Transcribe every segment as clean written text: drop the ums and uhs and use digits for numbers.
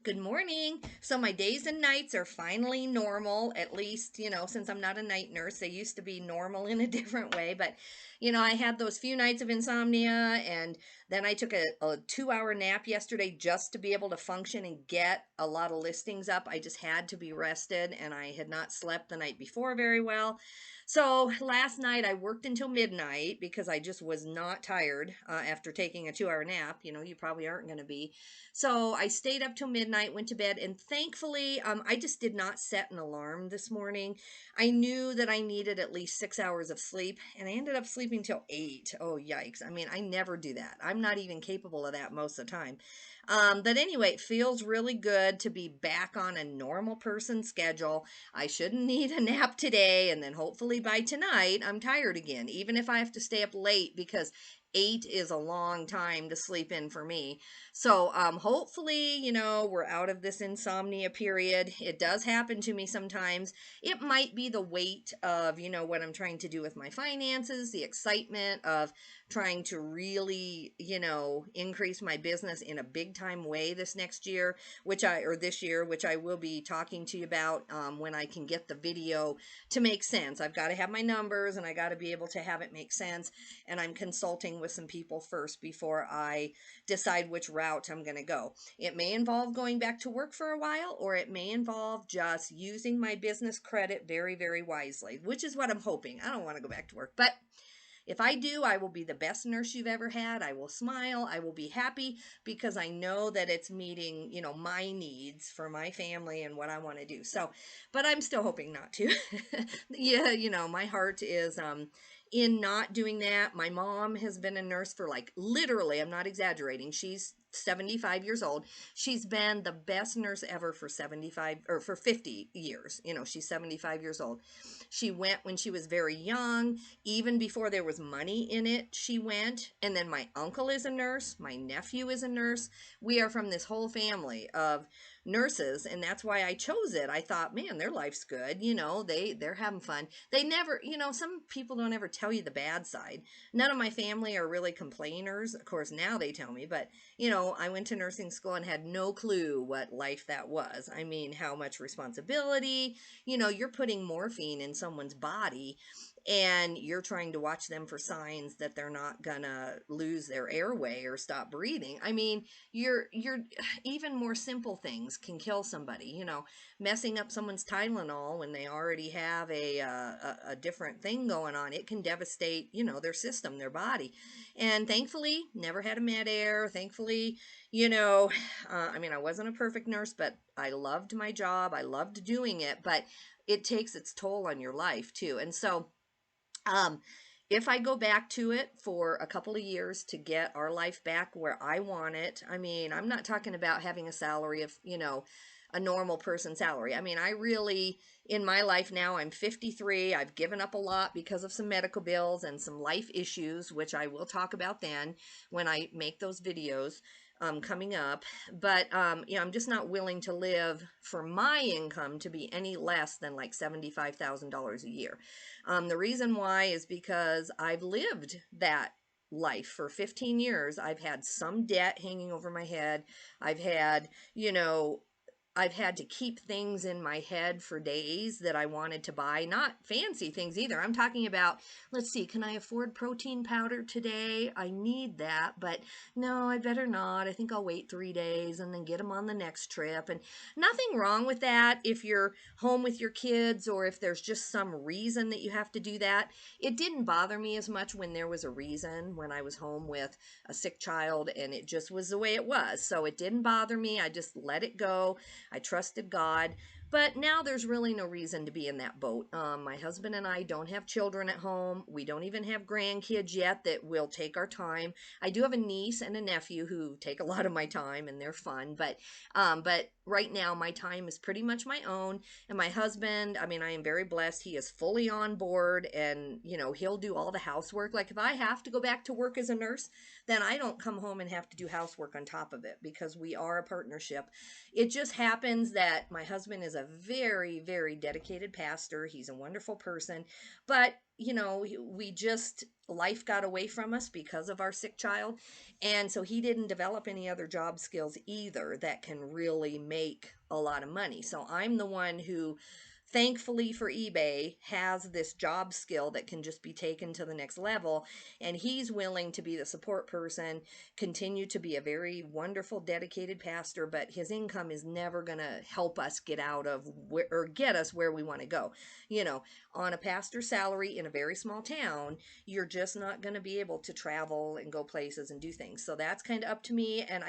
Good morning. So my days and nights are finally normal, at least, since I'm not a night nurse. They used to be normal in a different way, but I had those few nights of insomnia, and then I took a 2 hour nap yesterday just to be able to function and get a lot of listings up. I just had to be rested, and I had not slept the night before very well. So last night I worked until midnight because I just was not tired after taking a 2 hour nap. You probably aren't going to be. So I stayed up till midnight, went to bed, and thankfully, I just did not set an alarm this morning. I knew that I needed at least 6 hours of sleep, and I ended up sleeping till 8. Oh, yikes. I mean, I never do that. I'm not even capable of that most of the time. But anyway, it feels really good to be back on a normal person schedule. I shouldn't need a nap today, and then hopefully by tonight, I'm tired again, even if I have to stay up late because 8 is a long time to sleep in for me. So hopefully, we're out of this insomnia period. It does happen to me sometimes. It might be the weight of, what I'm trying to do with my finances, the excitement of trying to really, increase my business in a big time way this next year, or this year, which I will be talking to you about when I can get the video to make sense. I've got to have my numbers and I got to be able to have it make sense. And I'm consulting with some people first before I decide which route I'm going to go. It may involve going back to work for a while, or it may involve just using my business credit very, very wisely, which is what I'm hoping. I don't want to go back to work, but if I do, I will be the best nurse you've ever had. I will smile. I will be happy because I know that it's meeting, my needs for my family and what I want to do. So, but I'm still hoping not to. Yeah, my heart is in not doing that. My mom has been a nurse for like literally, I'm not exaggerating. She's 75 years old. She's been the best nurse ever for 75 or for 50 years. She's 75 years old. She went when she was very young, even before there was money in it. She went. And then my uncle is a nurse. My nephew is a nurse. We are from this whole family of nurses, and that's why I chose it. I thought, man, their life's good. They're having fun. They never, some people don't ever tell you the bad side. None of my family are really complainers. Of course, now they tell me, but I went to nursing school and had no clue what life that was. I mean, how much responsibility, you're putting morphine in someone's body and you're trying to watch them for signs that they're not gonna lose their airway or stop breathing. I mean, you're even more simple things can kill somebody. Messing up someone's Tylenol when they already have a different thing going on. It can devastate their system, their body. And thankfully, never had a med air. Thankfully, I mean, I wasn't a perfect nurse, but I loved my job. I loved doing it, but it takes its toll on your life too. And so um, if I go back to it for a couple of years to get our life back where I want it, I mean, I'm not talking about having a salary of, a normal person's salary. I mean, I really, in my life now, I'm 53. I've given up a lot because of some medical bills and some life issues, which I will talk about then when I make those videos coming up. But, I'm just not willing to live for my income to be any less than like $75,000 a year. The reason why is because I've lived that life for 15 years. I've had some debt hanging over my head. I've had, I've had to keep things in my head for days that I wanted to buy. Not fancy things either. I'm talking about, let's see, can I afford protein powder today? I need that, but no, I better not. I think I'll wait 3 days and then get them on the next trip. And nothing wrong with that if you're home with your kids or if there's just some reason that you have to do that. It didn't bother me as much when there was a reason, when I was home with a sick child and it just was the way it was. So it didn't bother me. I just let it go. I trusted God, but now there's really no reason to be in that boat. My husband and I don't have children at home. We don't even have grandkids yet that will take our time. I do have a niece and a nephew who take a lot of my time and they're fun, but right now my time is pretty much my own. And my husband, I mean, I am very blessed. He is fully on board and, he'll do all the housework. Like if I have to go back to work as a nurse, then I don't come home and have to do housework on top of it because we are a partnership. It just happens that my husband is a very, very dedicated pastor. He's a wonderful person. But, you know, we just, life got away from us because of our sick child. And so he didn't develop any other job skills either that can really make a lot of money. So I'm the one who, thankfully for eBay, has this job skill that can just be taken to the next level. And he's willing to be the support person, continue to be a very wonderful, dedicated pastor, but his income is never going to help us get out of where, or get us where we want to go. You know, on a pastor's salary in a very small town, you're just not going to be able to travel and go places and do things. So that's kind of up to me. And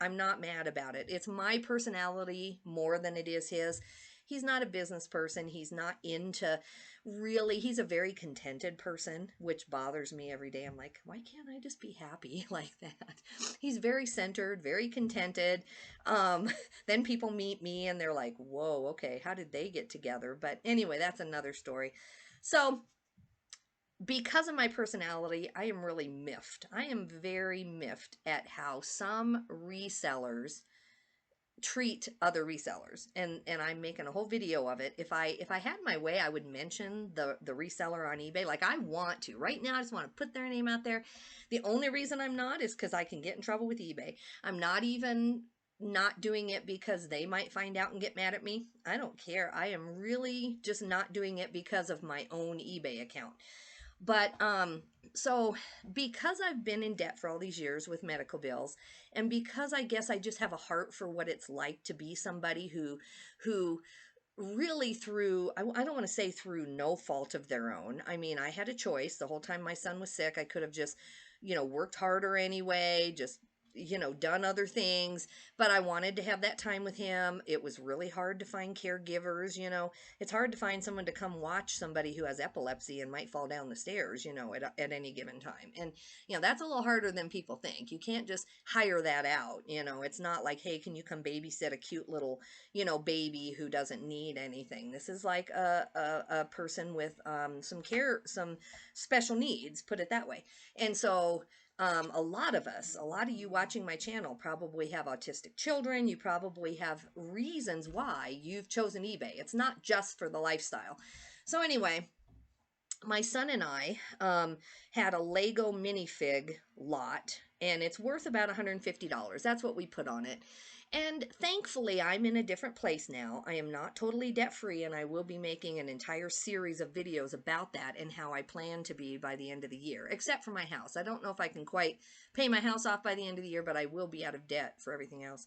I'm not mad about it. It's my personality more than it is his. He's not a business person. He's not into really, he's a very contented person, which bothers me every day. I'm like, why can't I just be happy like that? He's very centered, very contented. Um, then people meet me and they're like, whoa, okay, how did they get together? But anyway, that's another story. So, because of my personality, I am really miffed. I am very miffed at how some resellers treat other resellers, and I'm making a whole video of it. If I had my way, I would mention the reseller on eBay. Like, I want to right now. I just want to put their name out there. The only reason I'm not is because I can get in trouble with eBay. I'm not even not doing it because they might find out and get mad at me. I don't care. I am really just not doing it because of my own eBay account. But so because I've been in debt for all these years with medical bills, and because I guess I just have a heart for what it's like to be somebody who really through, I don't want to say through no fault of their own. I mean, I had a choice the whole time my son was sick. I could have just, worked harder anyway, just, done other things, but I wanted to have that time with him. It was really hard to find caregivers. It's hard to find someone to come watch somebody who has epilepsy and might fall down the stairs, at any given time. And, that's a little harder than people think. You can't just hire that out. It's not like, hey, can you come babysit a cute little, baby who doesn't need anything. This is like a person with some special needs, put it that way. And so a lot of us, a lot of you watching my channel probably have autistic children. You probably have reasons why you've chosen eBay. It's not just for the lifestyle. So anyway, my son and I had a Lego minifig lot, and it's worth about $150. That's what we put on it. And thankfully, I'm in a different place now. I am not totally debt free, and I will be making an entire series of videos about that and how I plan to be by the end of the year, except for my house. I don't know if I can quite pay my house off by the end of the year, but I will be out of debt for everything else.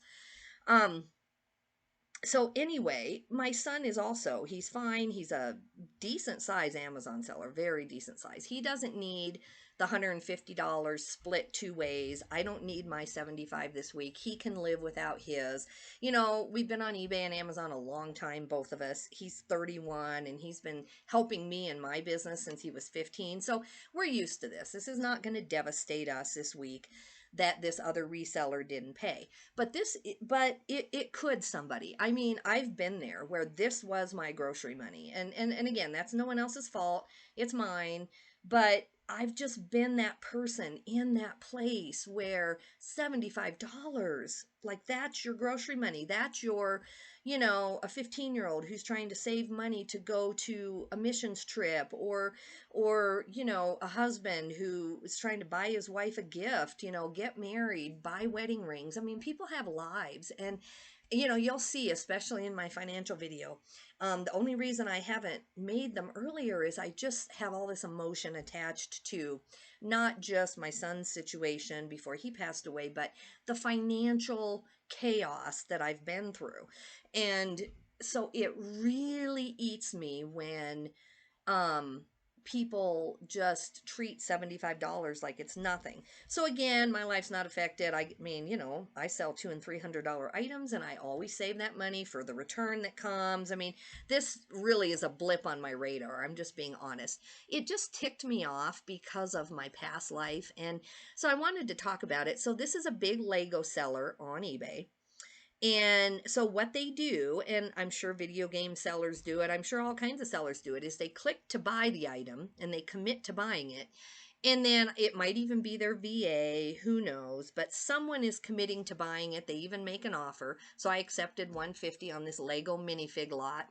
So anyway, my son is also, he's fine. He's a decent size Amazon seller, very decent size. He doesn't need the $150 split two ways. I don't need my 75 this week. He can live without his. We've been on eBay and Amazon a long time, both of us. He's 31 and he's been helping me in my business since he was 15. So we're used to this. This is not going to devastate us this week that this other reseller didn't pay. But it could somebody. I mean, I've been there where this was my grocery money. And again, that's no one else's fault. It's mine. But I've just been that person in that place where $75, like, that's your grocery money. That's your, a 15-year-old who's trying to save money to go to a missions trip, or a husband who is trying to buy his wife a gift, get married, buy wedding rings. I mean, people have lives, and you'll see, especially in my financial video, the only reason I haven't made them earlier is I just have all this emotion attached to not just my son's situation before he passed away, but the financial chaos that I've been through. And so it really eats me when people just treat $75 like it's nothing. So again, my life's not affected. I mean, I sell $200 and $300 items, and I always save that money for the return that comes. I mean, this really is a blip on my radar. I'm just being honest. It just ticked me off because of my past life, and so I wanted to talk about it. So this is a big Lego seller on eBay. And so what they do, and I'm sure video game sellers do it, I'm sure all kinds of sellers do it, is they click to buy the item and they commit to buying it. And then it might even be their VA, who knows, but someone is committing to buying it. They even make an offer. So I accepted 150 on this Lego minifig lot.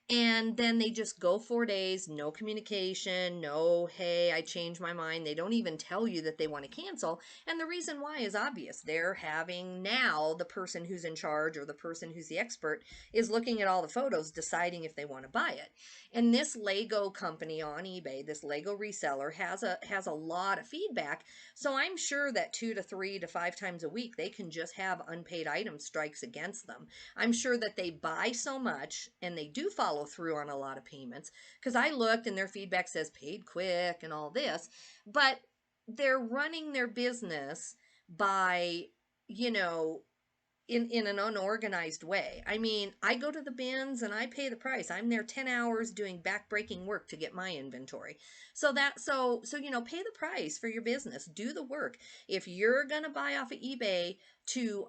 And then they just go 4 days, no communication, no, hey, I changed my mind. They don't even tell you that they want to cancel. And the reason why is obvious. They're having now the person who's in charge or the person who's the expert is looking at all the photos, deciding if they want to buy it. And this Lego company on eBay, this Lego reseller has a lot of feedback. So I'm sure that 2 to 3 to 5 times a week they can just have unpaid item strikes against them. I'm sure that they buy so much and they do follow through on a lot of payments because I looked and their feedback says paid quick and all this, but they're running their business by, you know, in an unorganized way. I mean, I go to the bins and I pay the price. I'm there 10 hours doing backbreaking work to get my inventory. So pay the price for your business. Do the work. If you're going to buy off of eBay to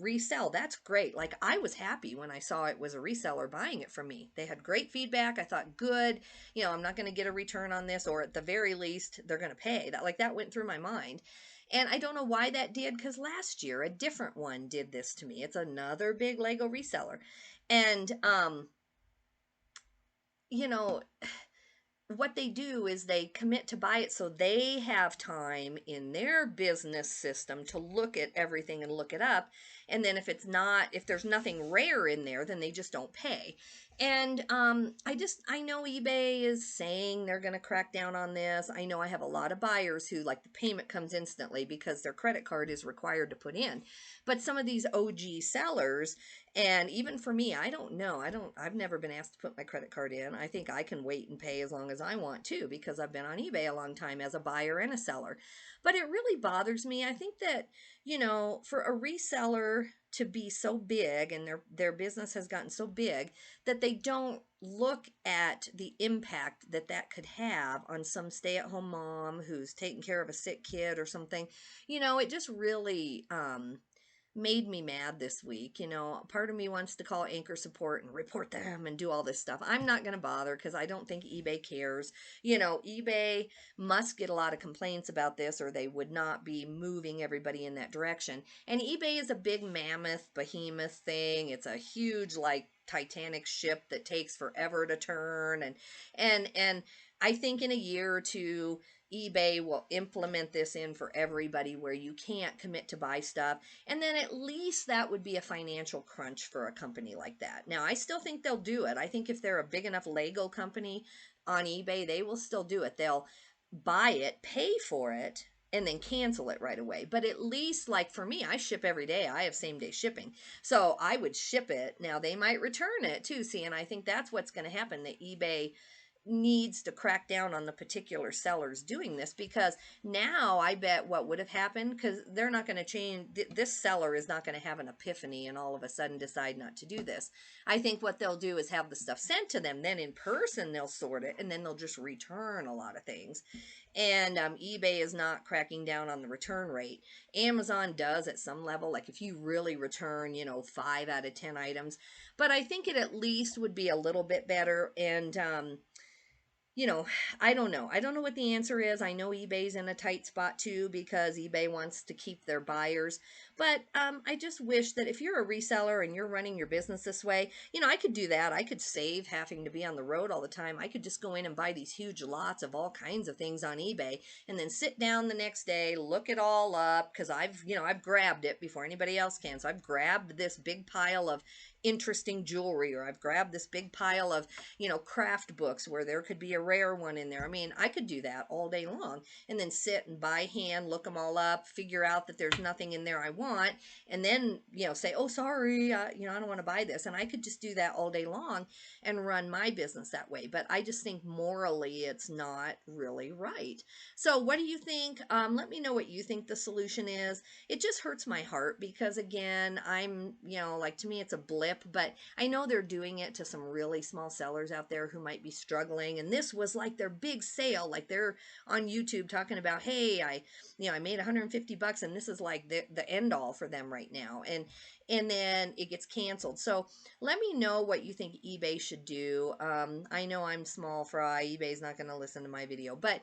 resell, that's great. Like I was happy when I saw it was a reseller buying it from me. They had great feedback. I thought, good, I'm not going to get a return on this, or at the very least they're going to pay. That went through my mind. And I don't know why that did, because last year a different one did this to me. It's another big Lego reseller. And you know, what they do is they commit to buy it so they have time in their business system to look at everything and look it up. And then if there's nothing rare in there, then they just don't pay. And I know eBay is saying they're going to crack down on this. I know I have a lot of buyers who like the payment comes instantly because their credit card is required to put in. But some of these OG sellers, and even for me, I don't know. I've never been asked to put my credit card in. I think I can wait and pay as long as I want to because I've been on eBay a long time as a buyer and a seller. But it really bothers me. I think that, for a reseller to be so big and their business has gotten so big that they don't look at the impact that could have on some stay-at-home mom who's taking care of a sick kid or something. It just really made me mad this week. Part of me wants to call Anchor Support and report them and do all this stuff. I'm not going to bother because I don't think eBay cares. eBay must get a lot of complaints about this or they would not be moving everybody in that direction. And eBay is a big mammoth, behemoth thing. It's a huge, like, Titanic ship that takes forever to turn. And I think in a year or two, eBay will implement this in for everybody where you can't commit to buy stuff. And then at least that would be a financial crunch for a company like that. Now, I still think they'll do it. I think if they're a big enough Lego company on eBay, they will still do it. They'll buy it, pay for it, and then cancel it right away. But at least, like for me, I ship every day. I have same day shipping. So I would ship it. Now, they might return it too. See, and I think that's what's going to happen. That eBay needs to crack down on the particular sellers doing this, because now I bet what would have happened, because they're not going to change, this seller is not going to have an epiphany and all of a sudden decide not to do this. I think what they'll do is have the stuff sent to them, then in person they'll sort it, and then they'll just return a lot of things. And eBay is not cracking down on the return rate. Amazon does at some level, like if you really return 5 out of 10 items, but I think it at least would be a little bit better. And you know, I don't know. I don't know what the answer is. I know eBay's in a tight spot too because eBay wants to keep their buyers. But I just wish that if you're a reseller and you're running your business this way, I could do that. I could save having to be on the road all the time. I could just go in and buy these huge lots of all kinds of things on eBay and then sit down the next day, look it all up, because I've grabbed it before anybody else can. So I've grabbed this big pile of interesting jewelry, or I've grabbed this big pile of craft books where there could be a rare one in there. I mean, I could do that all day long and then sit and by hand look them all up, figure out that there's nothing in there I want, and then say, oh, sorry, I don't want to buy this. And I could just do that all day long and run my business that way. But I just think morally it's not really right. So what do you think? Let me know what you think the solution is. It just hurts my heart because, again, I'm like, to me it's a blip ship, but I know they're doing it to some really small sellers out there who might be struggling. And this was like their big sale. Like they're on YouTube talking about, hey, I made 150 bucks and this is like the end all for them right now. And then it gets canceled. So let me know what you think eBay should do. I know I'm small fry. eBay's not going to listen to my video, but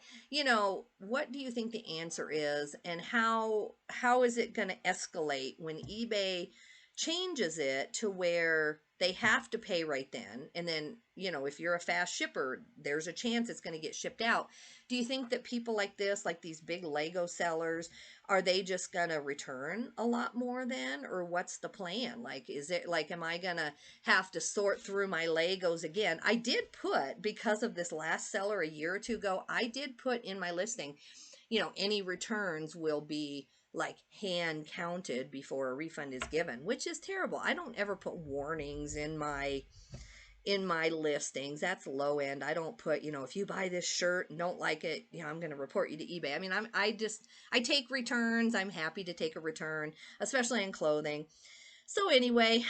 what do you think the answer is, and how is it going to escalate when eBay changes it to where they have to pay right then, and then if you're a fast shipper, there's a chance it's going to get shipped out. Do you think that people like this, like these big Lego sellers, are they just going to return a lot more then, or what's the plan? Like, is it like, am I going to have to sort through my Legos again? I did put, because of this last seller a year or two ago, I did put in my listing, any returns will be like hand counted before a refund is given, which is terrible. I don't ever put warnings in my listings. That's low end. I don't put, if you buy this shirt and don't like it, I'm going to report you to eBay. I mean, I take returns. I'm happy to take a return, especially in clothing. So anyway,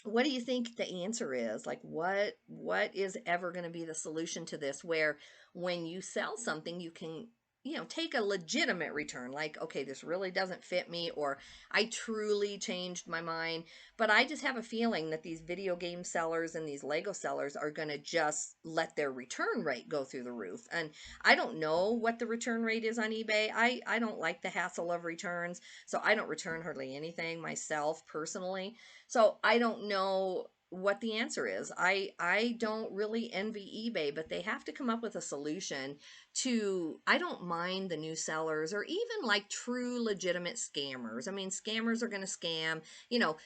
what do you think the answer is? Like, what is ever going to be the solution to this, where when you sell something, you can take a legitimate return, like, okay, this really doesn't fit me, or I truly changed my mind. But I just have a feeling that these video game sellers and these Lego sellers are going to just let their return rate go through the roof. And I don't know what the return rate is on eBay. I don't like the hassle of returns, so I don't return hardly anything myself personally. So I don't know what the answer is. I don't really envy eBay, but they have to come up with a solution to, I don't mind the new sellers or even like true legitimate scammers. I mean, scammers are going to scam.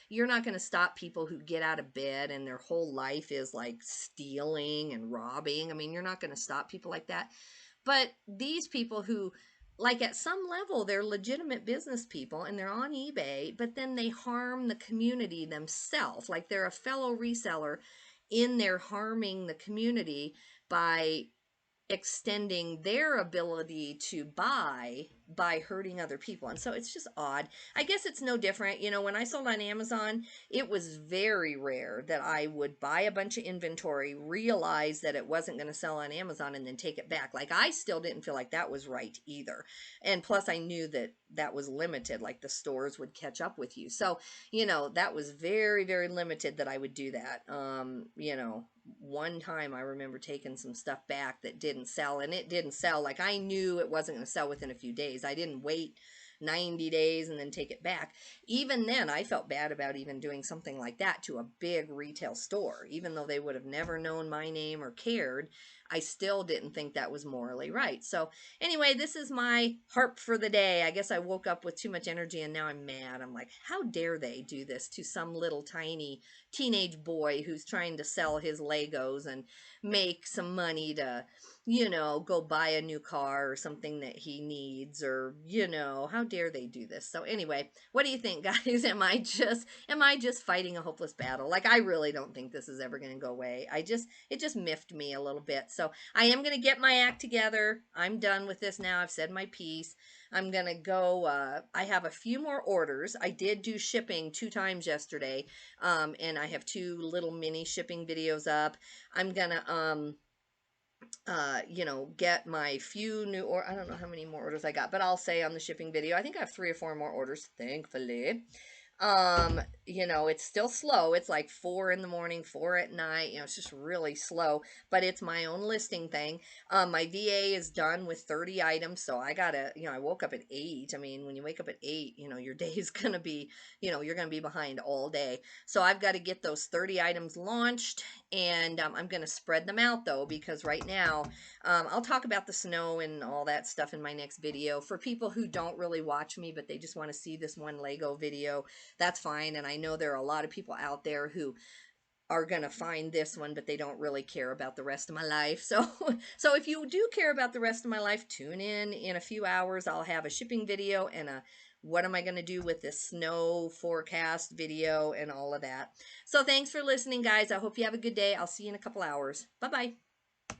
You're not going to stop people who get out of bed and their whole life is like stealing and robbing. I mean, you're not going to stop people like that. But these people who, like, at some level, they're legitimate business people and they're on eBay, but then they harm the community themselves. Like, they're a fellow reseller in there harming the community by extending their ability to buy by hurting other people. And so it's just odd. I guess it's no different. When I sold on Amazon, it was very rare that I would buy a bunch of inventory, realize that it wasn't going to sell on Amazon, and then take it back. Like, I still didn't feel like that was right either. And plus, I knew that that was limited, like the stores would catch up with you. So, that was very, very limited that I would do that. One time I remember taking some stuff back that didn't sell, and it didn't sell. Like, I knew it wasn't going to sell within a few days. I didn't wait 90 days and then take it back. Even then, I felt bad about even doing something like that to a big retail store. Even though they would have never known my name or cared, I still didn't think that was morally right. So anyway, this is my harp for the day. I guess I woke up with too much energy and now I'm mad. I'm like, how dare they do this to some little tiny teenage boy who's trying to sell his Legos and make some money to, go buy a new car or something that he needs, or, how dare they do this? So anyway, what do you think, guys? Am I just fighting a hopeless battle? Like, I really don't think this is ever going to go away. It just miffed me a little bit. So I am going to get my act together. I'm done with this now. I've said my piece. I'm going to go, I have a few more orders. I did do shipping 2 times yesterday. And I have 2 little mini shipping videos up. I'm going to, get my few new, or I don't know how many more orders I got, but I'll say on the shipping video, I think I have 3 or 4 more orders, thankfully. It's still slow. It's like 4 in the morning, 4 at night. It's just really slow, but it's my own listing thing. My VA is done with 30 items. So I gotta, I woke up at 8. I mean, when you wake up at 8, your day is going to be, you're going to be behind all day. So I've got to get those 30 items launched, and I'm going to spread them out though, because right now, I'll talk about the snow and all that stuff in my next video. For people who don't really watch me, but they just want to see this one Lego video, that's fine. And I know there are a lot of people out there who are going to find this one, but they don't really care about the rest of my life. So, so if you do care about the rest of my life, tune in a few hours. I'll have a shipping video and a what am I going to do with this snow forecast video and all of that. So thanks for listening, guys. I hope you have a good day. I'll see you in a couple hours. Bye-bye.